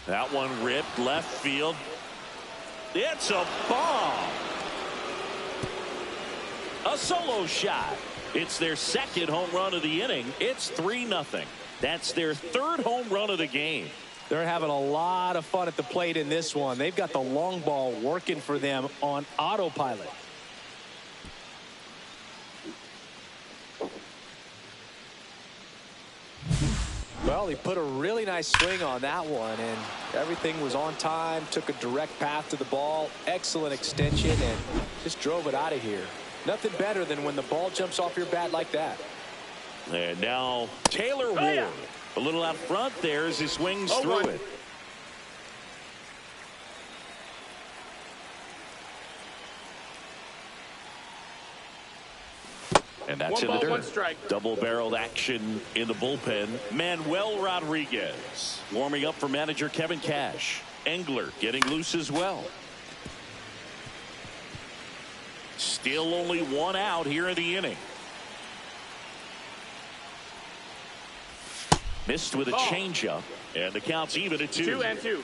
That one ripped left field. It's a bomb. A solo shot. It's their second home run of the inning. It's 3-0. That's their third home run of the game. They're having a lot of fun at the plate in this one. They've got the long ball working for them on autopilot. Well, he put a really nice swing on that one, and everything was on time, took a direct path to the ball, excellent extension, and just drove it out of here. Nothing better than when the ball jumps off your bat like that. And now Taylor Ward. A little out front there as he swings through it. And that's in the dirt. Double-barreled action in the bullpen. Manuel Rodriguez warming up for manager Kevin Cash. Engler getting loose as well. Still only one out here in the inning. Missed with a changeup, and the count's even at 2-2.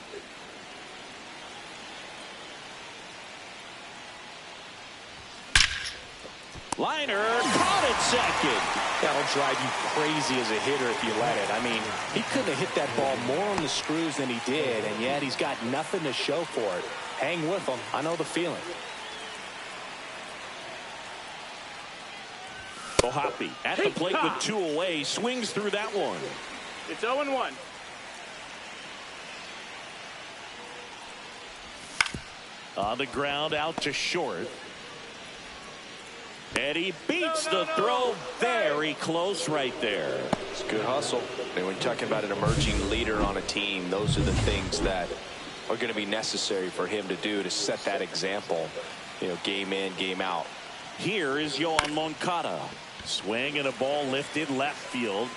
Liner caught at second. That'll drive you crazy as a hitter if you let it. I mean, he couldn't have hit that ball more on the screws than he did, and yet he's got nothing to show for it. Hang with him. I know the feeling. Hoppy at the plate with 2 away, swings through that one. It's 0-1. On the ground out to short. And he beats the throw very close right there. It's good hustle. And when you're talking about an emerging leader on a team, those are the things that are going to be necessary for him to do to set that example, you know, game in, game out. Here is Yohan Moncada. Swing and a ball lifted left field.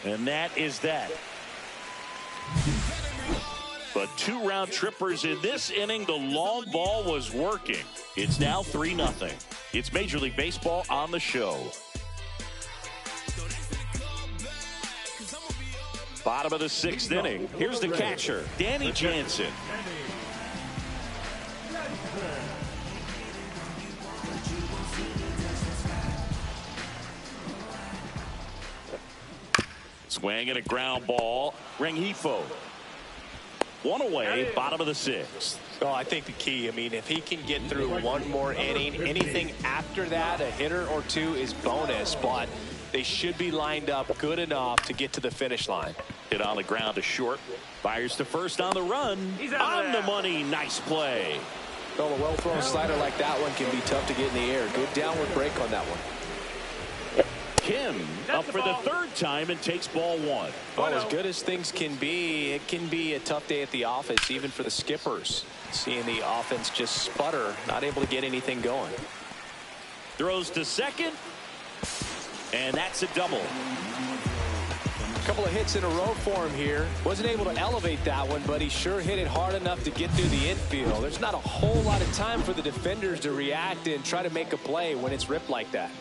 And that is that. But 2 round trippers in this inning. The long ball was working. It's now 3-0. It's Major League Baseball on the show. Bottom of the 6th inning. Here's the catcher, Danny Jansen. Swing and a ground ball. Rengifo. 1 away, bottom of the 6th. Oh, I think the key, I mean, if he can get through one more inning, anything after that, a hitter or 2 is bonus, but they should be lined up good enough to get to the finish line. Hit on the ground to short. Fires to first on the run. On the money. Nice play. Well, a well-thrown slider like that one can be tough to get in the air. Good downward break on that one. Kim up for the 3rd time and takes ball 1. Well, as good as things can be, it can be a tough day at the office, even for the skippers. Seeing the offense just sputter, not able to get anything going. Throws to second, and that's a double. A couple of hits in a row for him here. Wasn't able to elevate that one, but he sure hit it hard enough to get through the infield. There's not a whole lot of time for the defenders to react and try to make a play when it's ripped like that.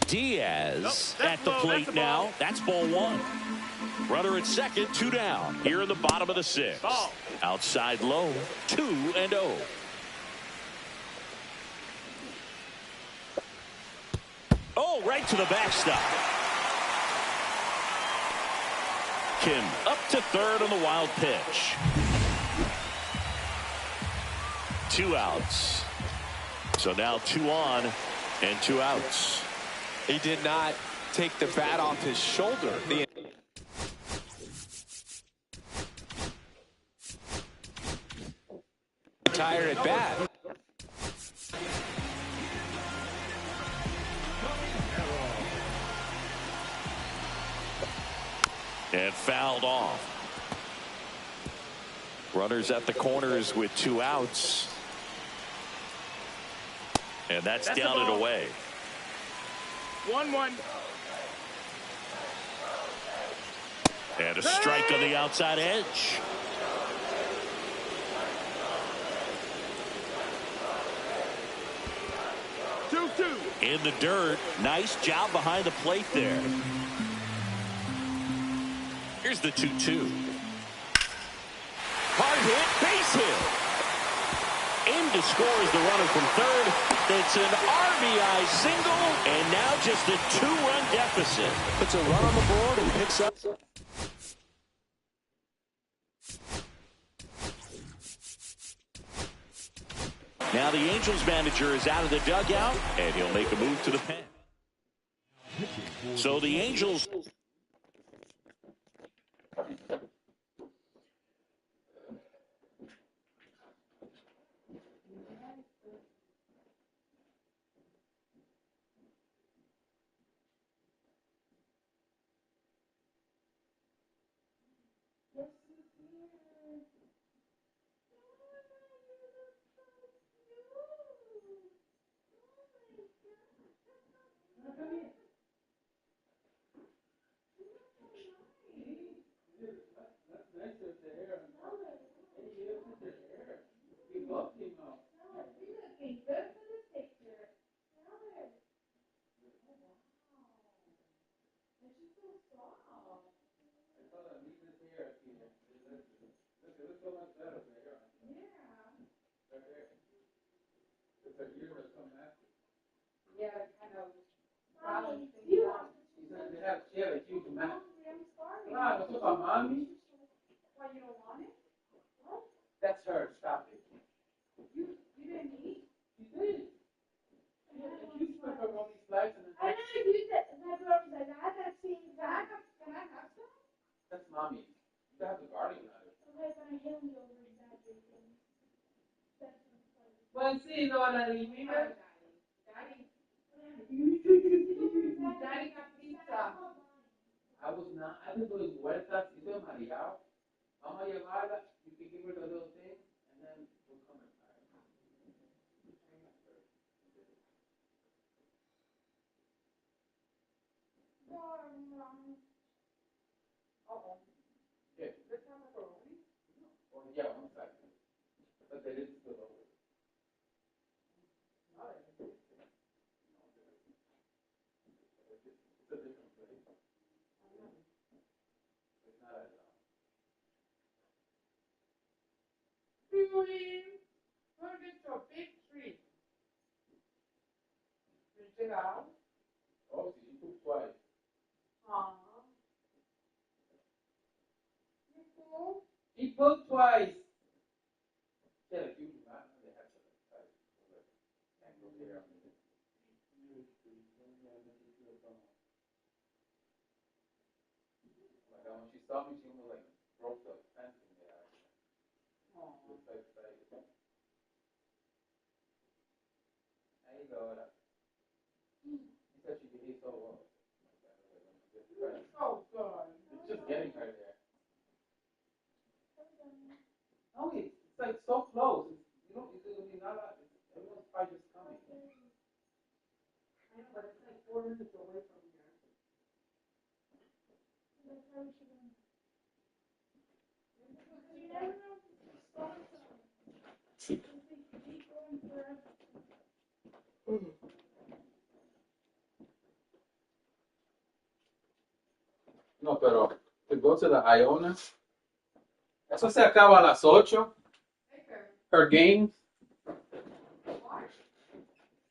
Diaz at the plate now. That's ball 1. Runner at second, 2 down. Here in the bottom of the 6th. Outside low, 2-0. Oh, right to the backstop. Kim up to 3rd on the wild pitch. 2 outs. So now 2 on and 2 outs. He did not take the bat off his shoulder. Entire at bat. And fouled off. Runners at the corners with 2 outs. And that's down and away. 1-1. And a strike on the outside edge. 1-2. In the dirt. Nice job behind the plate there. Here's the 2-2. Hard hit, base hit. In to score is the runner from third. It's an RBI single, and now just a 2-run deficit. Puts a run on the board and picks up. Now the Angels manager is out of the dugout, and he'll make a move to the pen. So the Angels... That's her. Stop it. You didn't eat? You did. You spent her on these slides and I know you said that was like that seems that. Can I have some? that's mommy. You have the garlic on it. Okay, but I hate when you over exaggerate. Well, sí, no, la elimina. Daddy got pizza. I was not. I've been doing vueltas. You know, mareado. Vamos a llevarla. You can give her the little thing, and then we'll come and buy it. Uh-oh. Yeah. This time macaroni? Or yeah, one second. But they didn't spill over. It's a different place. It's not as Really? We're going to a big tree. You check it out? Oh, see, you cooked twice. You cool? He cooked twice. Yeah, like you do not. They have to like and go there. Like when she saw me, she almost like broke the fence in there. She was so excited. There you go. He said she behaved so well. Oh, God. It's just getting her there. No, it's like so close. You know, it's gonna be not a, everyone's probably just coming. I know, but it's like 4 minutes away from here. You never know if it's going forever. No, pero to go to the Iona, eso se acaba a las 8. Her games.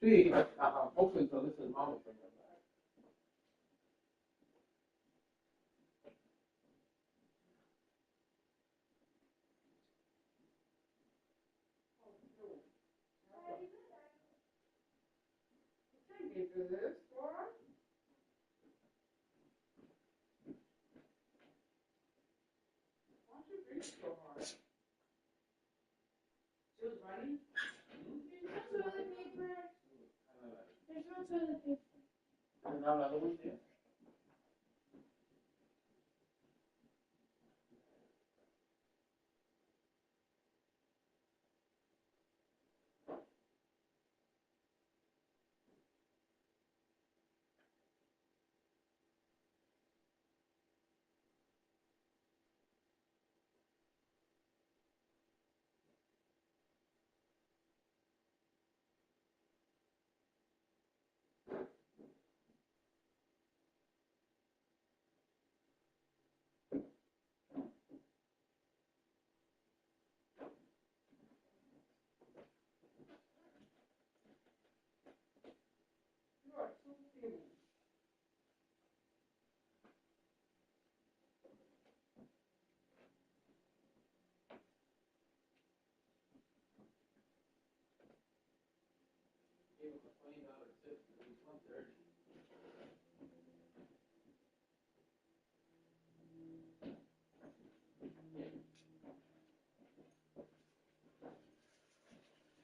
Sí, hopefully so this is mom. She was running? There's no toilet paper. There's no toilet paper. ¿Han hablado muy bien?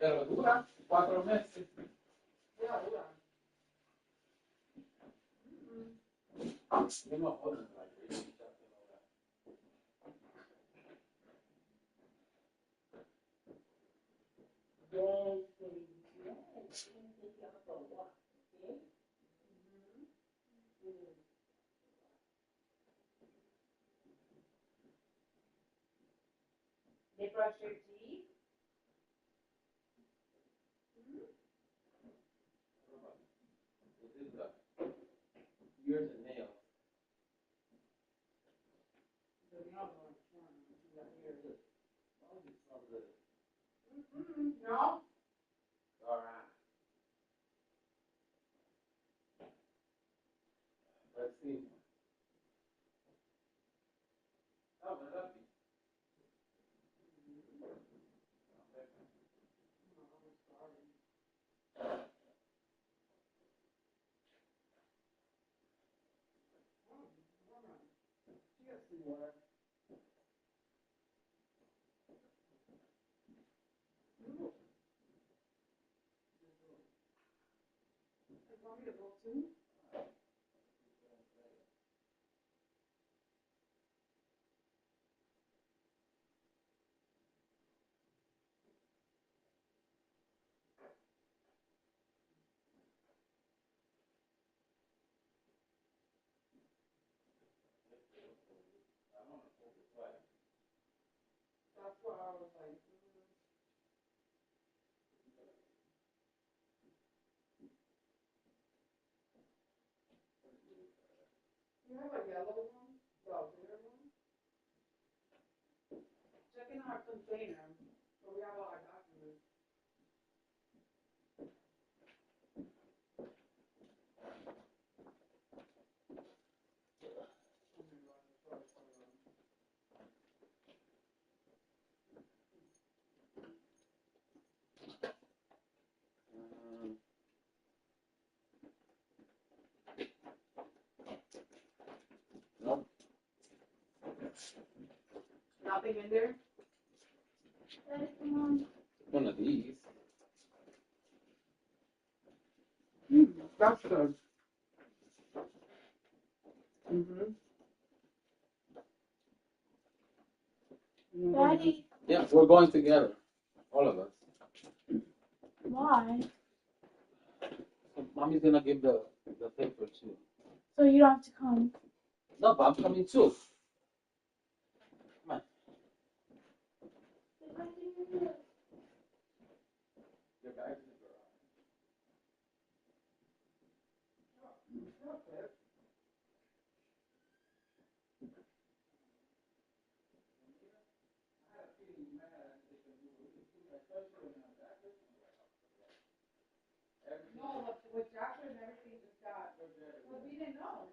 Pero dura 4 meses. Ya dura. Yo no jodo en la iglesia. They brush your teeth? This is the ears and nails. No? All right. Let's see. Oh, but that'd be. Want me to go too? That's what I was like. You have a yellow one? The bigger one? Check in our container. So we have all our documents. No, Nothing in there? one of these. That's good. Mm-hmm. Daddy, Yeah, we're going together. All of us. why? So mommy's gonna give the paper too. So you don't have to come. No, but I'm coming too. Come on. Your bag's in the garage. No, with Joshua and everything just got. Well, we didn't know.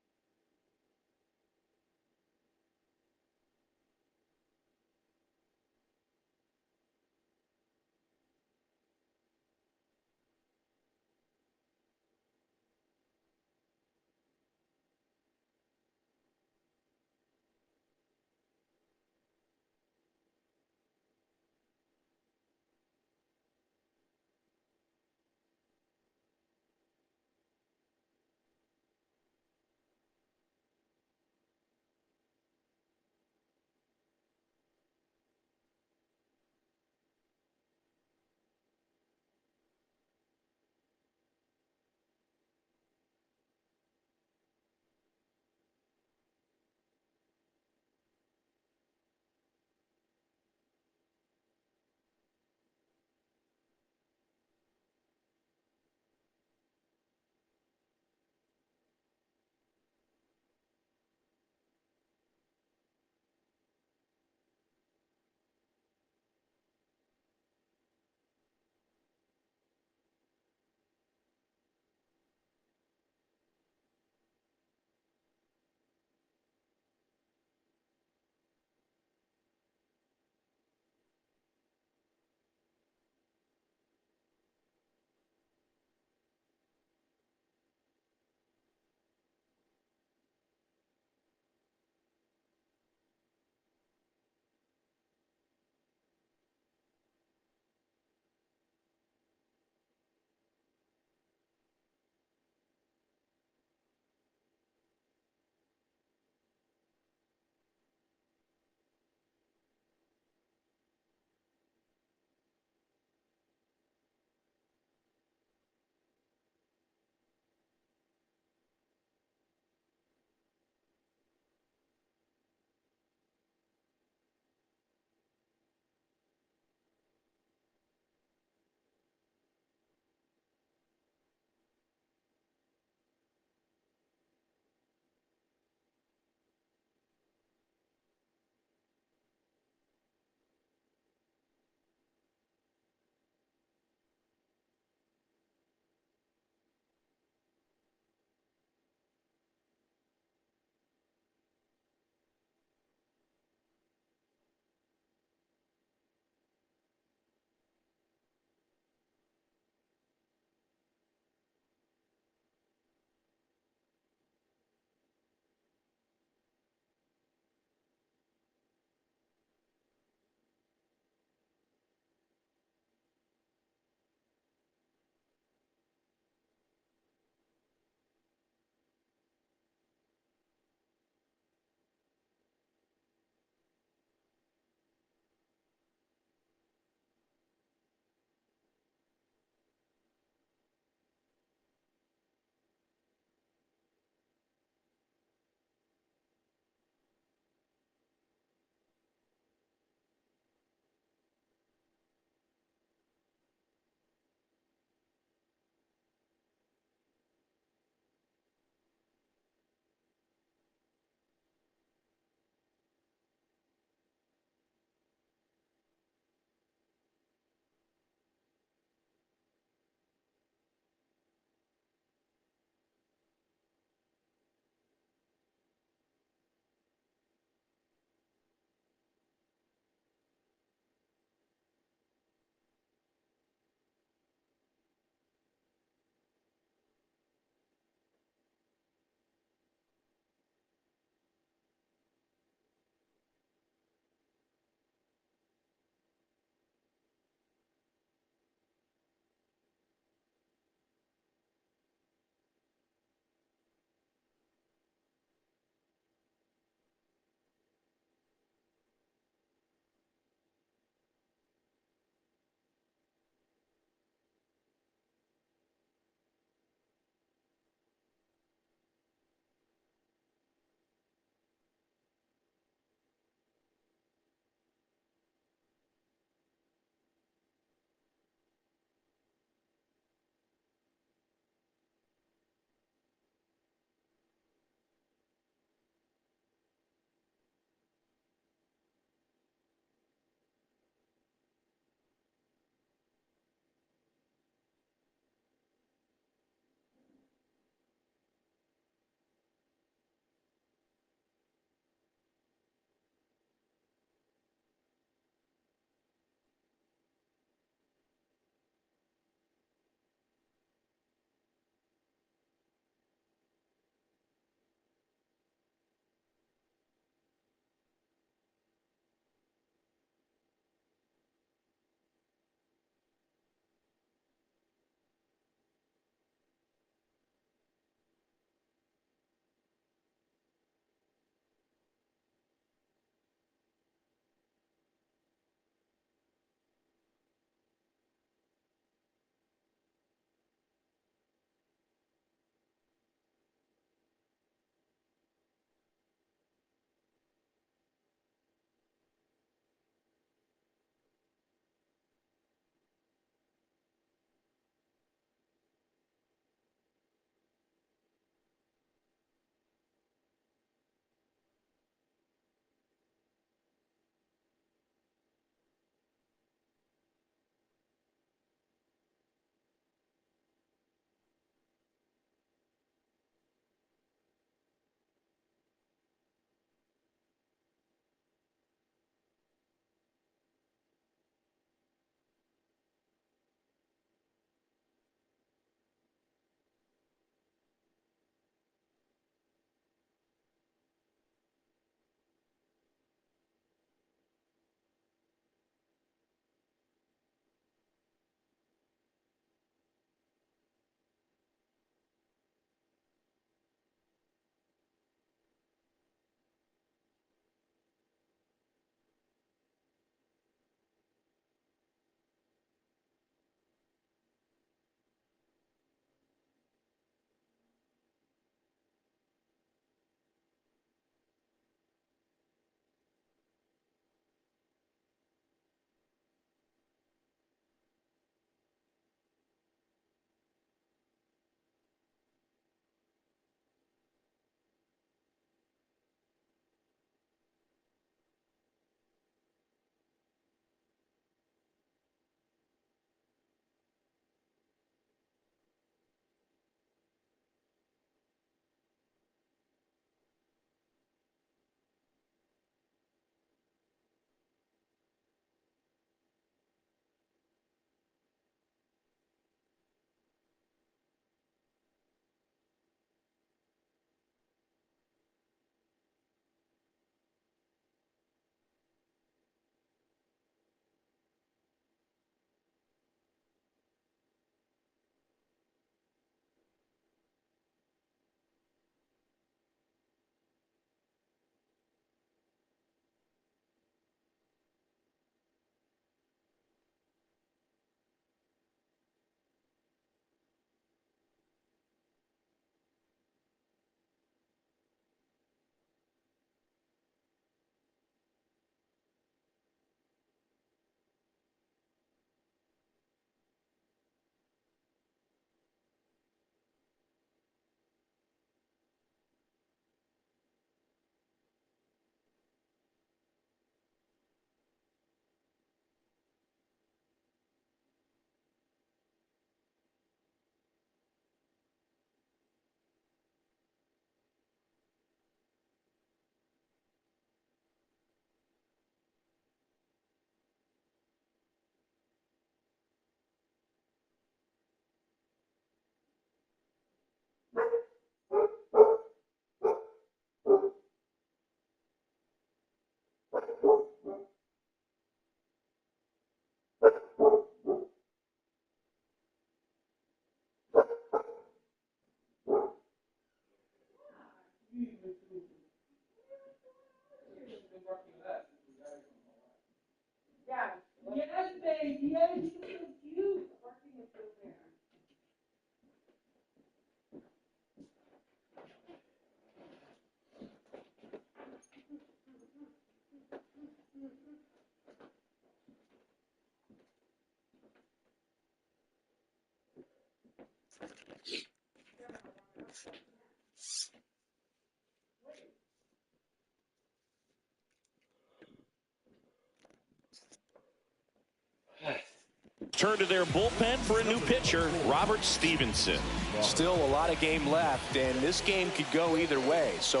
Turn to their bullpen for a new pitcher, Robert Stevenson. Still a lot of game left, and this game could go either way. So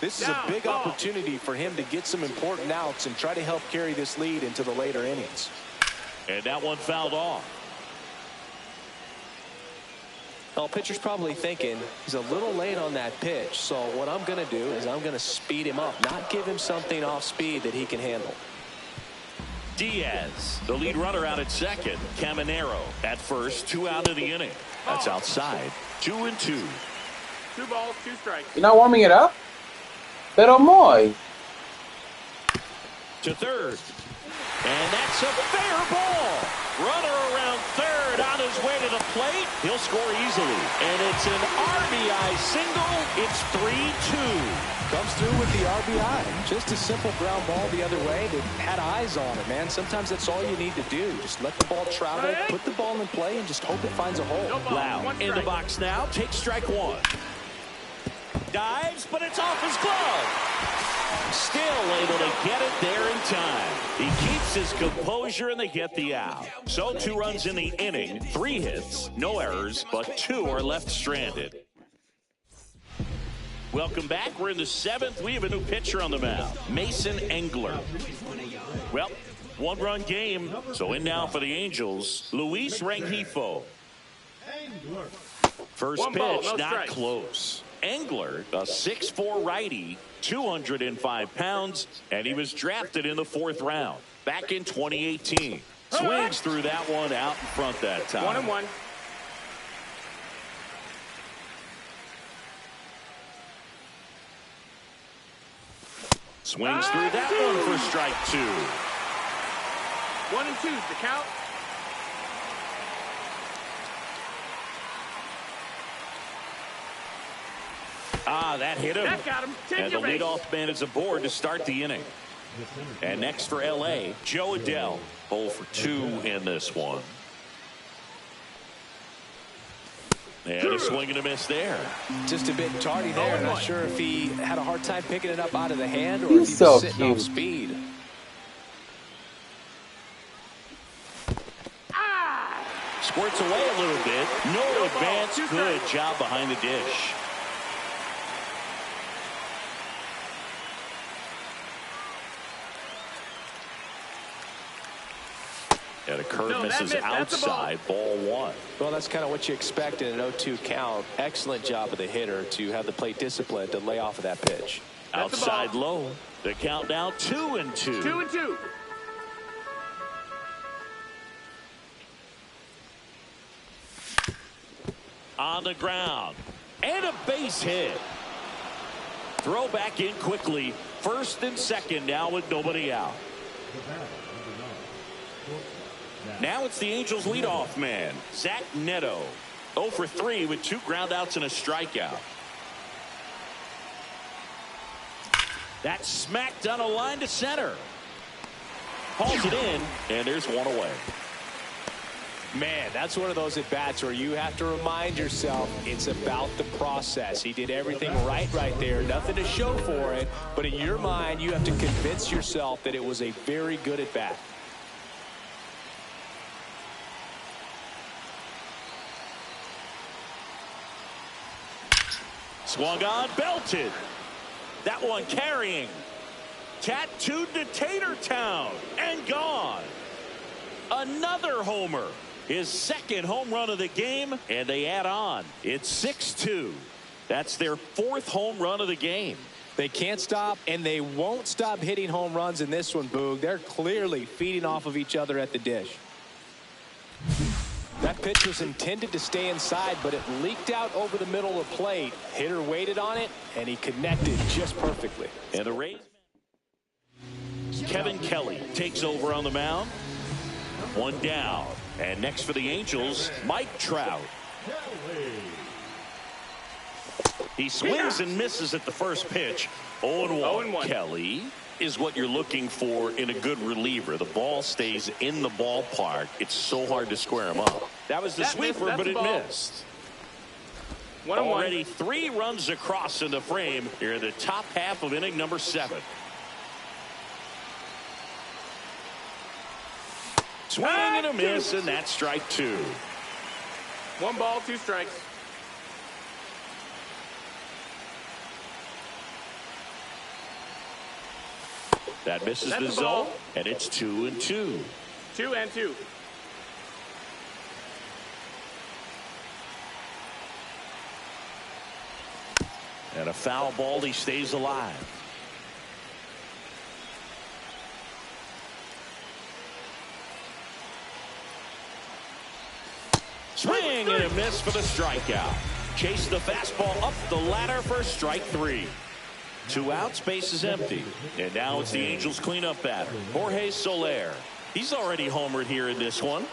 this is a big opportunity for him to get some important outs and try to help carry this lead into the later innings. And that one fouled off. Well, pitcher's probably thinking he's a little late on that pitch. So what I'm going to do is I'm going to speed him up, not give him something off speed that he can handle. Diaz, the lead runner out at second. Caminero at first, 2 out of the inning. That's outside. 2-2. 2 balls, 2 strikes. You're not warming it up? Pero muy. To third. And that's a fair ball. Runner around third on his way to the plate. He'll score easily. And it's an RBI single. It's 3-2. Comes through with the RBI. Just a simple ground ball the other way that had eyes on it, man. Sometimes that's all you need to do. Just let the ball travel, put the ball in play, and just hope it finds a hole. Loud in the box now. Takes strike 1. Dives, but it's off his glove. Still able to get it there in time. He keeps his composure, and they get the out. So 2 runs in the inning, 3 hits, no errors, but 2 are left stranded. Welcome back. We're in the 7th. We have a new pitcher on the mound, Mason Engler. Well, 1-run game. So in now for the Angels, Luis Rengifo. First pitch, not close. Engler, a 6'4" righty, 205 pounds, and he was drafted in the 4th round back in 2018. Swings through that one out in front that time. 1-1. Swings through that one for strike 2. 1-2's the count. That hit him. That got him. And the leadoff man is aboard to start the inning. And next for L.A., Joe Adell. 0 for 2 in this one. And a swing and a miss there. Just a bit tardy there. Not sure if he had a hard time picking it up out of the hand or if he was sitting off speed. Squirts away a little bit. No advance. Good job behind the dish. And a curve misses outside. Ball 1. Well, that's kind of what you expect in an 0-2 count. Excellent job of the hitter to have the plate discipline to lay off of that pitch. Outside low. The count now 2-2. 2-2. On the ground. And a base hit. Throw back in quickly. First and second now with nobody out. Now it's the Angels leadoff man, Zach Neto. 0 for 3 with 2 groundouts and a strikeout. That's smacked on a line to center. Hauls it in, and there's one away. Man, that's one of those at-bats where you have to remind yourself it's about the process. He did everything right there. Nothing to show for it, but in your mind, you have to convince yourself that it was a very good at-bat. Swung on, belted. That one carrying. Tattooed to Tatertown and gone. Another homer. His 2nd home run of the game, and they add on. It's 6-2. That's their 4th home run of the game. They can't stop, and they won't stop hitting home runs in this one, Boog. They're clearly feeding off of each other at the dish. That pitch was intended to stay inside, but it leaked out over the middle of the plate. Hitter waited on it, and he connected just perfectly. And the Rays. Kevin Kelly takes over on the mound. 1 down. And next for the Angels, Mike Trout. He swings and misses at the first pitch. 0-1. Kelly is what you're looking for in a good reliever. The ball stays in the ballpark. It's so hard to square him up. That was the sweeper, but it missed. Already 3 runs across in the frame here in the top half of inning number 7. Swing and a miss, and that's strike 2. 1 ball, 2 strikes. That misses the zone, and it's 2-2. 2-2. And a foul ball, he stays alive. Swing and a miss for the strikeout. Chase the fastball up the ladder for strike 3. 2 outs, base is empty. And now it's the Angels cleanup batter, Jorge Soler. He's already homered here in this one.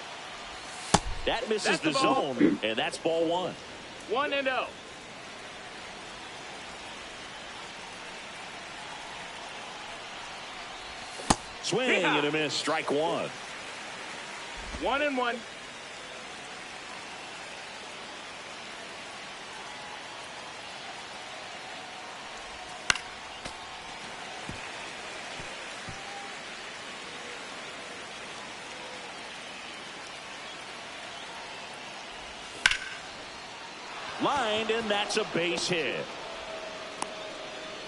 That misses the zone, and that's ball 1. 1-0. Swing and a miss, strike 1. 1-1. Lined, and that's a base hit.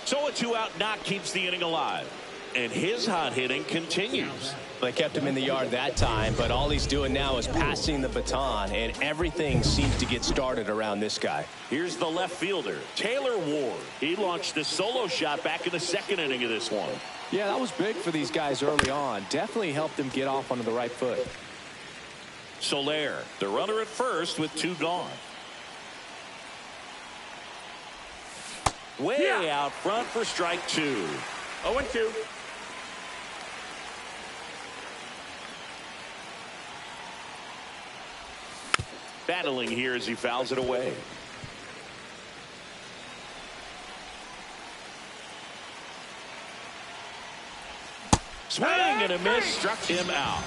So a 2-out knock keeps the inning alive. And his hot hitting continues. They kept him in the yard that time, but all he's doing now is passing the baton, and everything seems to get started around this guy. Here's the left fielder, Taylor Ward. He launched a solo shot back in the 2nd inning of this one. Yeah, that was big for these guys early on. Definitely helped them get off onto the right foot. Soler, the runner at first with 2 gone. Way out front for strike 2. 0-2. Battling here as he fouls it away. Swing and a miss, struck him out.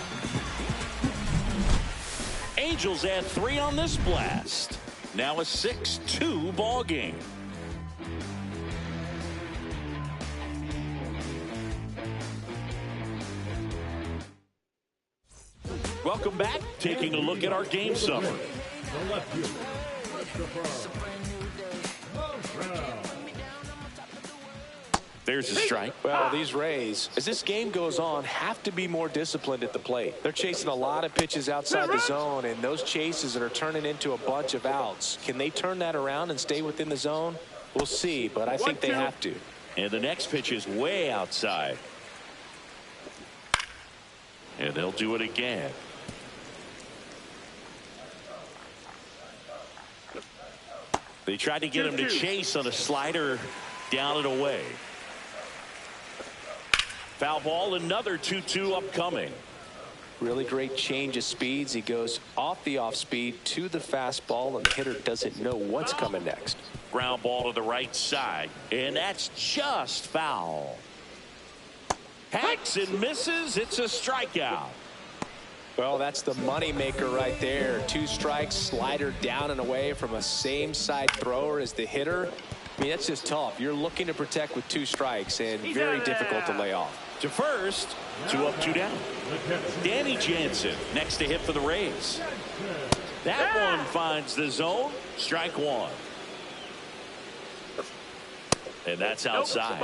Angels add 3 on this blast. Now a 6-2 ball game. Welcome back. Taking a look at our game summary. There's a strike. Well, these Rays, as this game goes on, have to be more disciplined at the plate. They're chasing a lot of pitches outside the zone, and those chases that are turning into a bunch of outs. Can they turn that around and stay within the zone? We'll see, but I think they have to. And the next pitch is way outside. And they'll do it again. They tried to get him to chase on a slider down and away. Foul ball, another 2-2 upcoming. Really great change of speeds. He goes off the off speed to the fastball, and the hitter doesn't know what's coming next. Ground ball to the right side, and that's just foul. Hacks and misses. It's a strikeout. Well, that's the money maker right there. 2 strikes, slider down and away from a same side thrower as the hitter. I mean, that's just tough. You're looking to protect with 2 strikes, and very difficult to lay off. To first, 2 up, 2 down. Danny Jansen next to hit for the Rays. That one finds the zone. Strike 1. And that's outside.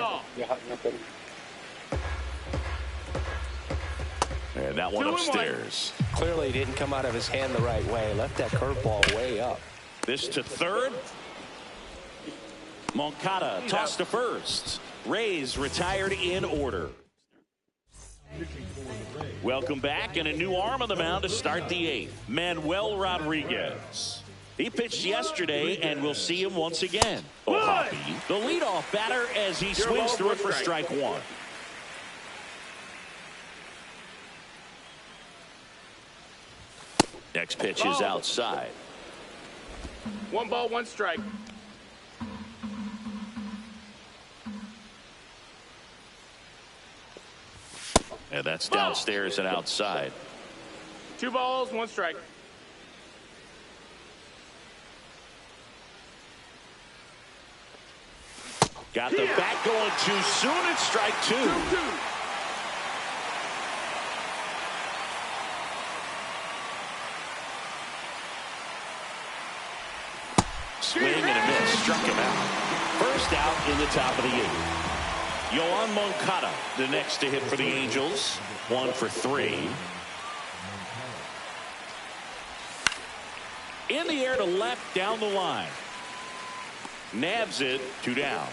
And that one upstairs. Clearly didn't come out of his hand the right way. Left that curveball way up. This to third. Moncada tossed to first. Rays retired in order. Welcome back, and a new arm on the mound to start the 8th. Manuel Rodriguez. He pitched yesterday, and we'll see him once again. O'Hoppe, the leadoff batter, as he swings through it for strike 1. Next pitch is outside. 1 ball, 1 strike. And that's downstairs and outside. 2 balls, 1 strike. Got the bat going too soon. It's strike 2. 2-2. Swing and a miss. Struck him out. First out in the top of the 8th. Yoan Moncada, the next to hit for the Angels. 1 for 3. In the air to left down the line. Nabs it. 2 down.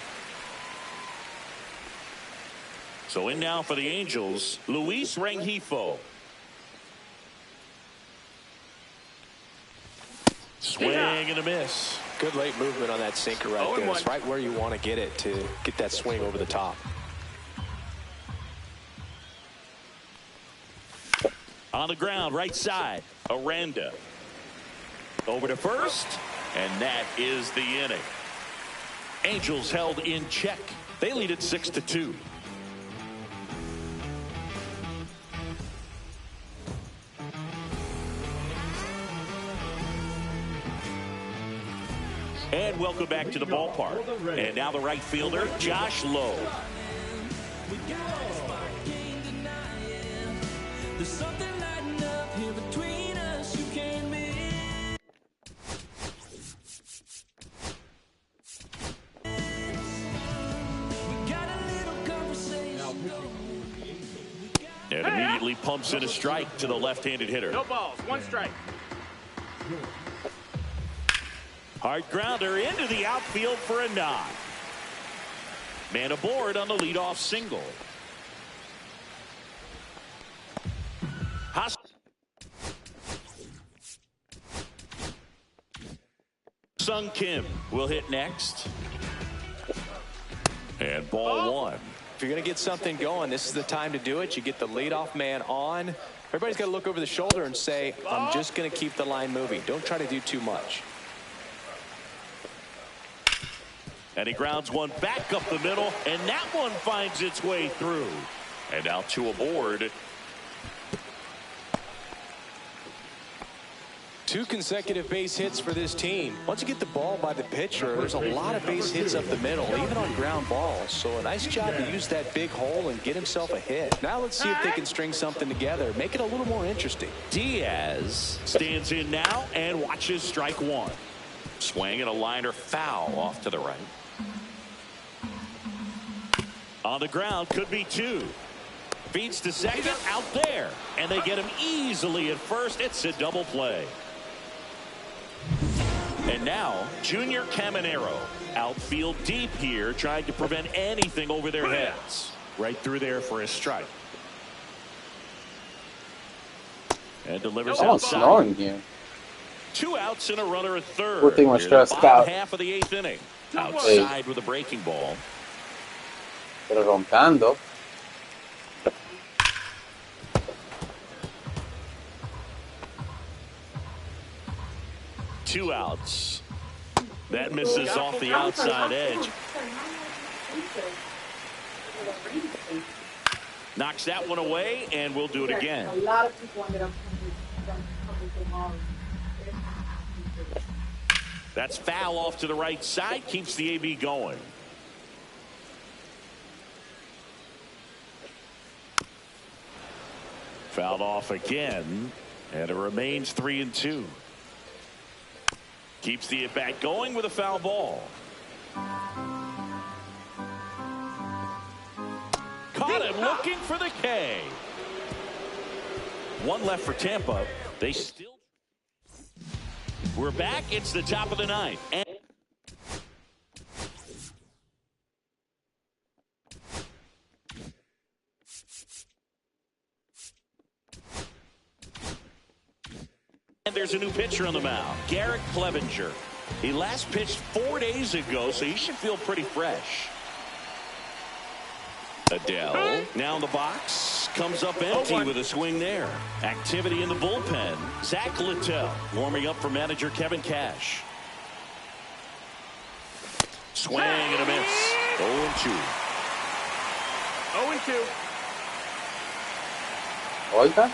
So in now for the Angels, Luis Rengifo. Swing and a miss. Good late movement on that sinker right there. 0-1. It's right where you want to get it to get that swing over the top. On the ground, right side, Aranda. Over to first, and that is the inning. Angels held in check. They lead it 6-2. And welcome back to the ballpark. And now the right fielder, Josh Lowe. And immediately pumps in a strike to the left-handed hitter. No balls. 1 strike. Hard grounder into the outfield for a nod. Man aboard on the leadoff single. Sung Kim will hit next. And ball 1. If you're going to get something going, this is the time to do it. You get the leadoff man on. Everybody's got to look over the shoulder and say, I'm just going to keep the line moving. Don't try to do too much. And he grounds one back up the middle, and that one finds its way through. And now 2 aboard. 2 consecutive base hits for this team. Once you get the ball by the pitcher, there's a lot of base hits up the middle, even on ground balls. So a nice job to use that big hole and get himself a hit. Now let's see if they can string something together, make it a little more interesting. Diaz stands in now and watches strike 1. Swing and a liner foul off to the right. On the ground, could be 2. Feeds to second, out there. And they get him easily at first. It's a double play. And now, Junior Caminero, outfield deep here, trying to prevent anything over their heads. Right through there for a strike. And delivers Someone's outside. snoring here. 2 outs and a runner at third. Good thing we're stressed out. Half of the 8th inning. Outside with a breaking ball. Pero roncando. Two outs. That misses off the outside edge. Knocks that one away, and we'll do it again. A lot of people ended up coming to home. That's foul off to the right side. Keeps the AB going. Fouled off again, and it remains 3-2. Keeps the at-bat going with a foul ball. Caught him looking for the K. 1 left for Tampa. They still. We're back. It's the top of the 9th. And there's a new pitcher on the mound, Garrett Clevenger. He last pitched 4 days ago, so he should feel pretty fresh. Adele now in the box, comes up empty with a swing there. Activity in the bullpen. Zach Littell warming up for manager Kevin Cash. Swing and a miss. 0-2. 0-2. Oiga.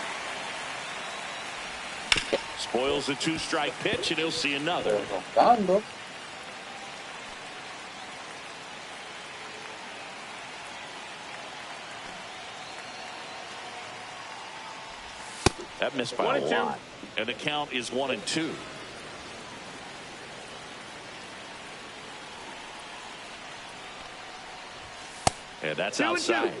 Spoils the 2-strike pitch, and he'll see another. Roncando. That missed by 1 a and 2. lot. And the count is 1-2. And that's 2 and 2. outside.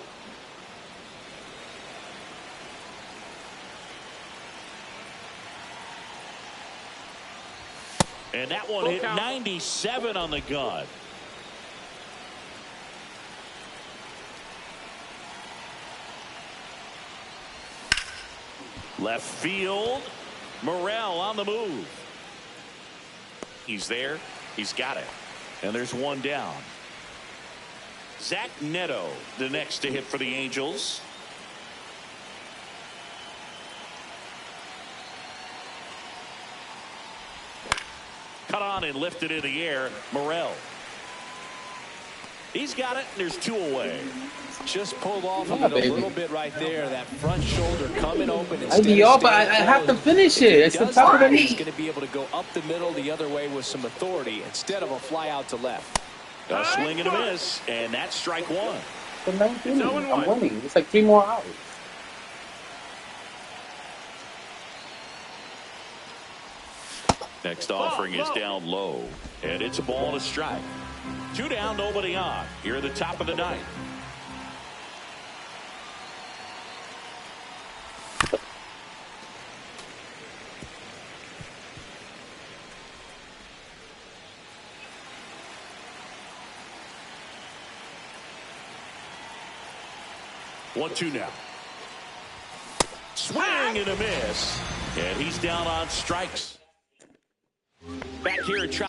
And that one Full hit count. 97 on the gun. Left field. Morrell on the move. He's there. He's got it. And there's one down. Zach Neto, the next to hit for the Angels. Cut on and lifted in the air. Morrell. He's got it. And there's 2 away. Just pulled off of Yeah, it a baby. little bit right there. That front shoulder coming open. I Instead be of off, but I staying have to closed. finish If it. he It's the does top of the that, He's knee. going to be able to go up the middle the other way with some authority instead of a fly out to left. A swing and a miss. And that's strike 1. The 19. It's 0-1. I'm winning. It's like 3 more outs. Next offering is down low. And it's a ball and a strike. 2 down, nobody on. Here at the top of the ninth. One, 2 now. Swing and a miss. And he's down on strikes. Back here at try.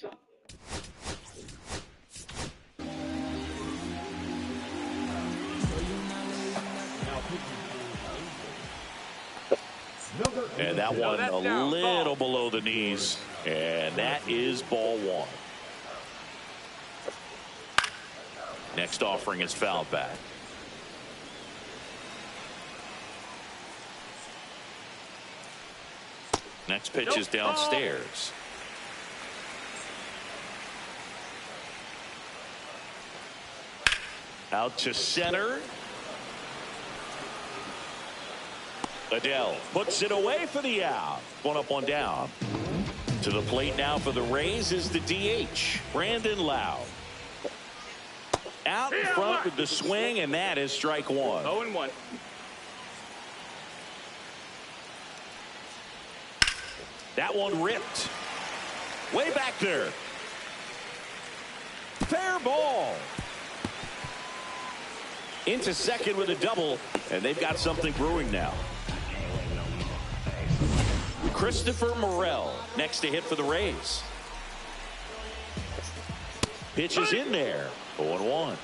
And that one that's a down. little Ball. below the knees. And that is ball 1. Next offering is fouled back. Next pitch is downstairs. Out to center. Adele puts it away for the out. 1 up, 1 down. To the plate now for the Rays is the DH, Brandon Lau. Out in front with the swing, and that is strike 1. 0-1. That one ripped. Way back there. Fair ball. Into second with a double, and they've got something brewing now. Christopher Morrell next to hit for the Rays. Pitch is in there. 0-1.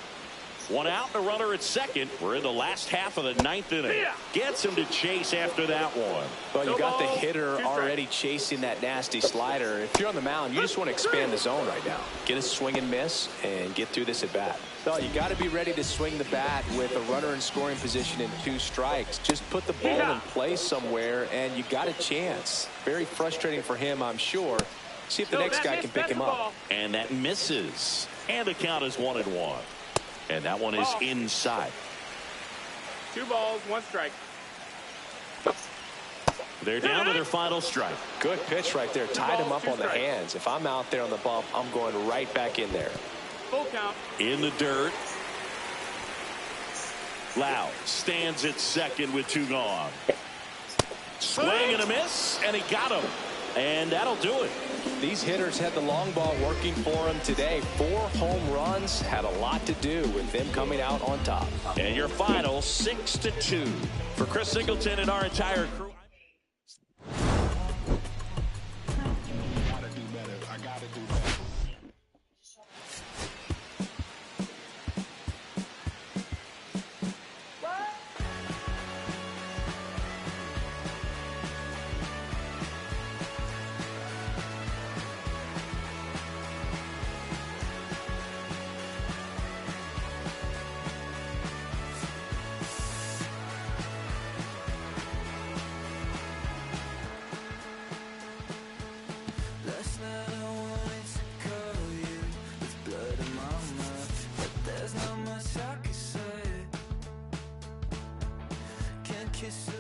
1 out and a runner at second. We're in the last half of the 9th inning. Gets him to chase after that one. Well, you No got the ball, hitter 2 already chasing that nasty slider. If you're on the mound, you just want to expand the zone right now. Get a swing and miss and get through this at bat. Well, you got to be ready to swing the bat with a runner in scoring position and 2 strikes. Just put the ball in place somewhere and you got a chance. Very frustrating for him, I'm sure. See if the next guy can pick him up. And that misses. And the count is 1-1. And that one is inside. 2 balls, 1 strike. They're down to their final strike. Good pitch right there. Tied him up on the strikes. hands. If I'm out there on the bump, I'm going right back in there. Full count. In the dirt. Lau stands at second with 2 gone. Swing and a miss, and he got him. And that'll do it. These hitters had the long ball working for them today. 4 home runs had a lot to do with them coming out on top. And your final 6-2 for Chris Singleton and our entire crew. Kiss